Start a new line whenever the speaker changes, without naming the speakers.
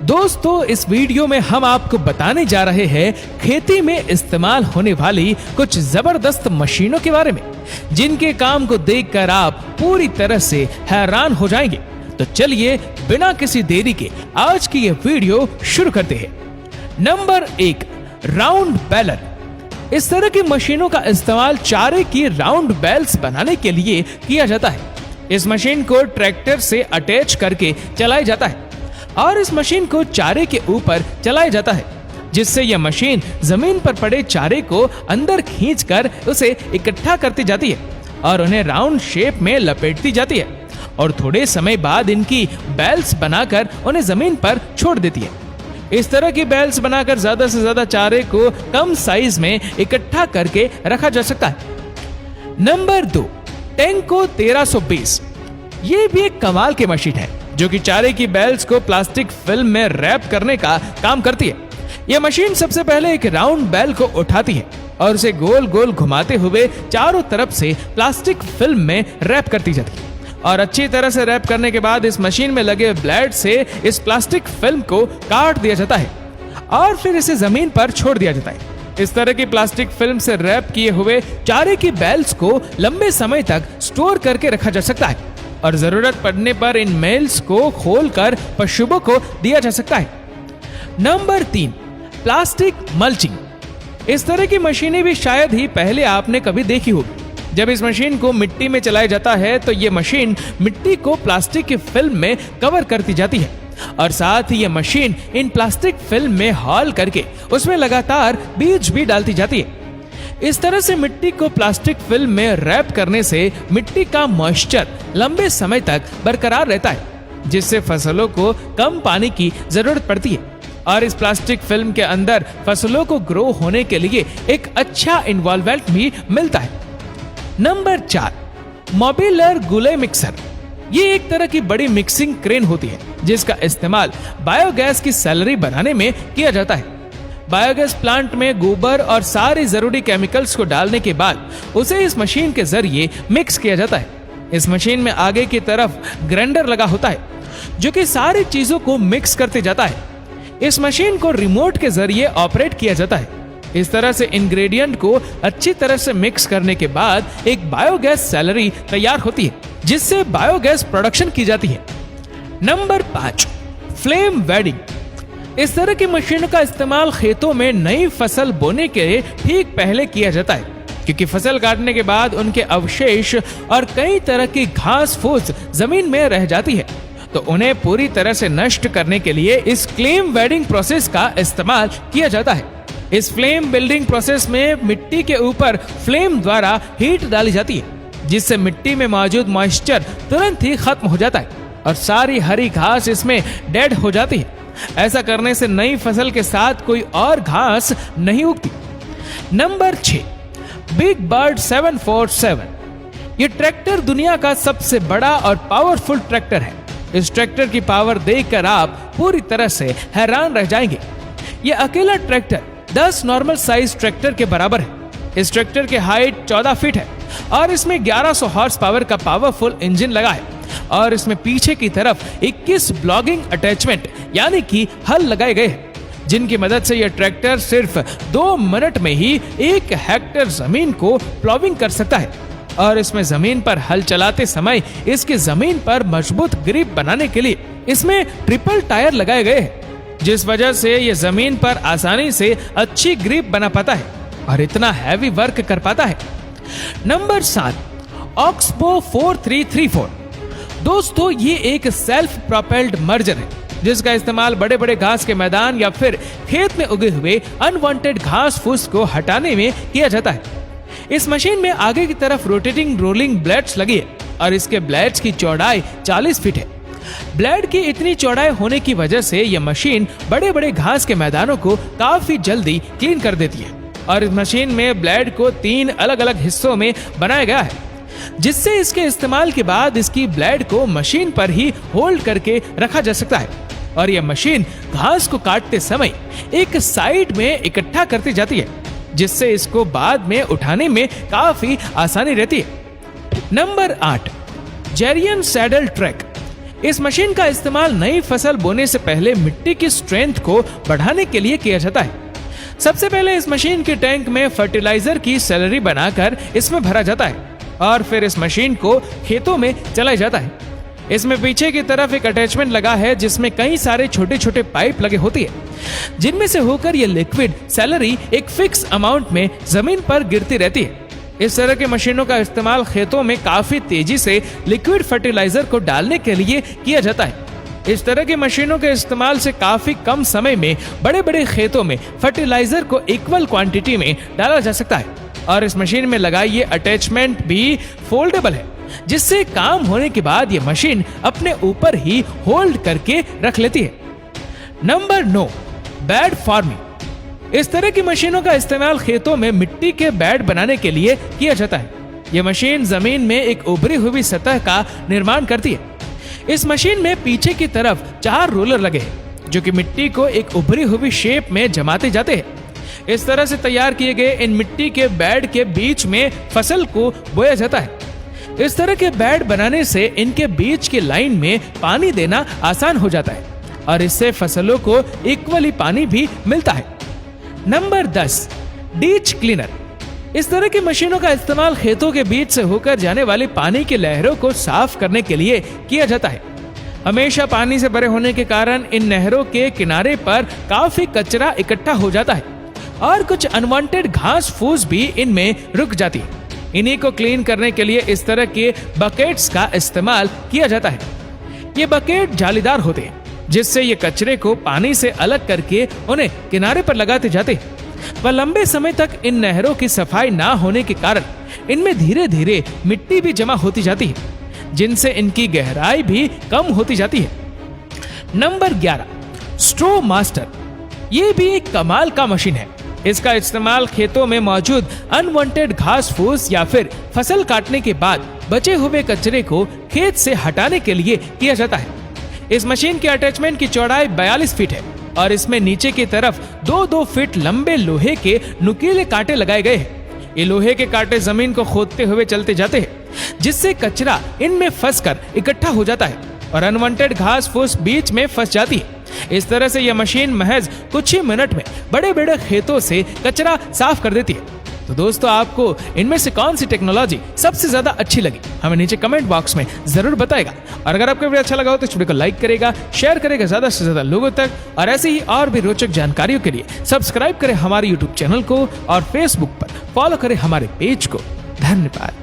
दोस्तों, इस वीडियो में हम आपको बताने जा रहे हैं खेती में इस्तेमाल होने वाली कुछ जबरदस्त मशीनों के बारे में, जिनके काम को देखकर आप पूरी तरह से हैरान हो जाएंगे। तो चलिए बिना किसी देरी के आज की ये वीडियो शुरू करते हैं। Number 1, round Balor. इस तरह की मशीनों का इस्तेमाल चारे की राउंड बैल्स बनाने के लिए किया जाता है। इस मशीन को ट्रैक्टर से अटैच करके चलाया जाता है और इस मशीन को चारे के ऊपर चलाया जाता है, जिससे यह मशीन जमीन पर पड़े चारे को अंदर खींचकर उसे इकट्ठा करती जाती है और उन्हें राउंड शेप में लपेटती जाती है और थोड़े समय बाद इनकी बैल्स बनाकर उन्हें जमीन पर छोड़ देती है। इस तरह की बैल्स बनाकर ज्यादा से ज्यादा चारे को कम साइज में इकट्ठा करके रखा जा सकता है। नंबर 2, टेंको 1320। ये भी एक कमाल की मशीन है जो कि चारे की बैल्स को प्लास्टिक फिल्म में रैप करने का काम करती है। यह मशीन सबसे पहले एक राउंड बैल को उठाती है और उसे गोल गोल घुमाते हुए चारों तरफ से प्लास्टिक फिल्म में रैप करती जाती है और अच्छी तरह से रैप करने के बाद इस मशीन में लगे ब्लेड से इस प्लास्टिक फिल्म को काट दिया जाता है और फिर इसे जमीन पर छोड़ दिया जाता है। इस तरह की प्लास्टिक फिल्म से रैप किए हुए चारे की बैल्स को लंबे समय तक स्टोर करके रखा जा सकता है और जरूरत पड़ने पर इन मेल्स को खोलकर पशुओं को दिया जा सकता है। Number 3, plastic mulching. इस तरह की मशीनें भी शायद ही पहले आपने कभी देखी होगी। जब इस मशीन को मिट्टी में चलाया जाता है तो ये मशीन मिट्टी को प्लास्टिक की फिल्म में कवर करती जाती है और साथ ही ये मशीन इन प्लास्टिक फिल्म में हॉल करके उसमें लगातार बीज भी डालती जाती है। इस तरह से मिट्टी को प्लास्टिक फिल्म में रैप करने से मिट्टी का मॉइस्चर लंबे समय तक बरकरार रहता है, जिससे फसलों को कम पानी की जरूरत पड़ती है और इस प्लास्टिक फिल्म के अंदर फसलों को ग्रो होने के लिए एक अच्छा इन्वॉल्वमेंट भी मिलता है। नंबर 4, मोबिलर गुले मिक्सर। ये एक तरह की बड़ी मिक्सिंग क्रेन होती है जिसका इस्तेमाल बायोगैस की सैलरी बनाने में किया जाता है। बायोगैस प्लांट में गोबर और सारी जरूरी केमिकल्स को डालने के बाद उसे इस मशीन के जरिए मिक्स किया जाता है। इस मशीन में आगे की तरफ ग्राइंडर लगा होता है जो कि सारी चीजों को मिक्स करते जाता है। इस मशीन को रिमोट के जरिए ऑपरेट किया जाता है। इस तरह से इंग्रेडिएंट को अच्छी तरह से मिक्स करने के बाद एक बायोगैस सैलरी तैयार होती है जिससे बायोगैस प्रोडक्शन की जाती है। Number 5, flame wedding. इस तरह की मशीनों का इस्तेमाल खेतों में नई फसल बोने के ठीक पहले किया जाता है, क्योंकि फसल काटने के बाद उनके अवशेष और कई तरह की घास फूस जमीन में रह जाती है, तो उन्हें पूरी तरह से नष्ट करने के लिए इस फ्लेम वेडिंग प्रोसेस का इस्तेमाल किया जाता है। इस फ्लेम बिल्डिंग प्रोसेस में मिट्टी के ऊपर फ्लेम द्वारा हीट डाली जाती है, जिससे मिट्टी में मौजूद मॉइस्चर तुरंत ही खत्म हो जाता है और सारी हरी घास इसमें डेड हो जाती है। ऐसा करने से नई फसल के साथ कोई और घास नहीं उगती। Number 6, big bird 747। ये ट्रैक्टर दुनिया का सबसे बड़ा और पावरफुल ट्रैक्टर है। इस ट्रैक्टर की पावर देखकर आप पूरी तरह से हैरान रह जाएंगे। ये अकेला ट्रैक्टर 10 नॉर्मल साइज ट्रैक्टर के बराबर है। इस ट्रैक्टर की हाइट 14 फीट है और इसमें 1100 हॉर्स पावर का पावरफुल इंजन लगा है और इसमें पीछे की तरफ 21 ब्लॉगिंग अटैचमेंट यानी कि हल लगाए गए हैं, जिनकी मदद से यह ट्रैक्टर सिर्फ 2 मिनट में ही 1 हेक्टेयर जमीन को प्लॉविंग कर सकता है और इसमें जमीन पर हल चलाते समय इसकी जमीन पर मजबूत ग्रिप बनाने के लिए इसमें ट्रिपल टायर लगाए गए हैं, जिस वजह से यह जमीन पर आसानी से अच्छी ग्रिप बना पाता है और इतना हैवी वर्क कर पाता है। Number 7, oxbow 4334। दोस्तों, ये एक सेल्फ प्रोपेल्ड मर्जर है जिसका इस्तेमाल बड़े बड़े घास के मैदान या फिर खेत में उगे हुए अनवांटेड घास फूस को हटाने में किया जाता है। इस मशीन में आगे की तरफ रोटेटिंग रोलिंग ब्लेड्स लगी है और इसके ब्लेड्स की चौड़ाई 40 फीट है। ब्लेड की इतनी चौड़ाई होने की वजह से यह मशीन बड़े बड़े घास के मैदानों को काफी जल्दी क्लीन कर देती है और इस मशीन में ब्लेड को 3 अलग अलग हिस्सों में बनाया गया है, जिससे इसके इस्तेमाल के बाद इसकी ब्लेड को मशीन पर ही होल्ड करके रखा जा सकता है और यह मशीन घास को काटते समय एक साइड में इकट्ठा करती जाती है, जिससे इसको बाद में उठाने में काफी आसानी रहती है। नंबर 8, जेरियन सैडल ट्रैक। इस मशीन का इस्तेमाल नई फसल बोने से पहले मिट्टी की स्ट्रेंथ को बढ़ाने के लिए किया जाता है। सबसे पहले इस मशीन के टैंक में फर्टिलाइजर की स्लरी बनाकर इसमें भरा जाता है और फिर इस मशीन को खेतों में चलाया जाता है। इसमें पीछे की तरफ एक अटैचमेंट लगा है जिसमें कई सारे छोटे छोटे पाइप लगे होती है, जिनमें से होकर ये लिक्विड स्लरी एक फिक्स अमाउंट में जमीन पर गिरती रहती है। इस तरह की मशीनों का इस्तेमाल खेतों में काफी तेजी से लिक्विड फर्टिलाइजर को डालने के लिए किया जाता है। इस तरह की मशीनों के इस्तेमाल से काफी कम समय में बड़े बड़े खेतों में फर्टिलाइजर को इक्वल क्वांटिटी में डाला जा सकता है और इस मशीन में लगा ये अटैचमेंट भी फोल्डेबल है, जिससे काम होने के बाद ये मशीन अपने ऊपर ही होल्ड करके रख लेती है। Number 9, bed farming. इस तरह की मशीनों का इस्तेमाल खेतों में मिट्टी के बेड बनाने के लिए किया जाता है। यह मशीन जमीन में एक उभरी हुई सतह का निर्माण करती है। इस मशीन में पीछे की तरफ 4 रोलर लगे हैं जो कि मिट्टी को एक उभरी हुई शेप में जमाते जाते हैं। इस तरह से तैयार किए गए इन मिट्टी के बेड के बीच में फसल को बोया जाता है। इस तरह के बेड बनाने से इनके बीच की लाइन में पानी देना आसान हो जाता है और इससे फसलों को इक्वली पानी भी मिलता है। Number 10, ditch cleaner. इस तरह की मशीनों का इस्तेमाल खेतों के बीच से होकर जाने वाली पानी की लहरों को साफ करने के लिए किया जाता है। हमेशा पानी से भरे होने के कारण इन नहरों के किनारे पर काफी कचरा इकट्ठा हो जाता है और कुछ अनवांटेड घास फूस भी इनमें रुक जाती है। इन्हीं को क्लीन करने के लिए इस तरह के बकेट्स का इस्तेमाल किया जाता है। ये बकेट जालीदार होते हैं जिससे ये कचरे को पानी से अलग करके उन्हें किनारे पर लगाते जाते हैं। वह लंबे समय तक इन नहरों की सफाई ना होने के कारण इनमें धीरे धीरे मिट्टी भी जमा होती जाती है, जिनसे इनकी गहराई भी कम होती जाती है। Number 11, स्ट्रो master. ये भी एक कमाल का मशीन है। इसका इस्तेमाल खेतों में मौजूद अनवांटेड घास फूस या फिर फसल काटने के बाद बचे हुए कचरे को खेत से हटाने के लिए किया जाता है। इस मशीन के अटैचमेंट की चौड़ाई 42 फीट है और इसमें नीचे की तरफ 2-2 फीट लंबे लोहे के नुकीले कांटे लगाए गए हैं। ये लोहे के कांटे जमीन को खोदते हुए चलते जाते हैं, जिससे कचरा इनमें फंसकर इकट्ठा हो जाता है और अनवांटेड घास फूस बीच में फंस जाती है। इस तरह से यह मशीन महज कुछ ही मिनट में बड़े बड़े खेतों से कचरा साफ कर देती है। तो दोस्तों, आपको इनमें से कौन सी टेक्नोलॉजी सबसे ज्यादा अच्छी लगी, हमें नीचे कमेंट बॉक्स में जरूर बताएगा। और अगर आपको वीडियो अच्छा लगा हो तो इस वीडियो को लाइक करेगा, शेयर करेगा ज्यादा से ज्यादा लोगों तक, और ऐसे ही और भी रोचक जानकारियों के लिए सब्सक्राइब करें हमारे यूट्यूब चैनल को और फेसबुक पर फॉलो करें हमारे पेज को। धन्यवाद।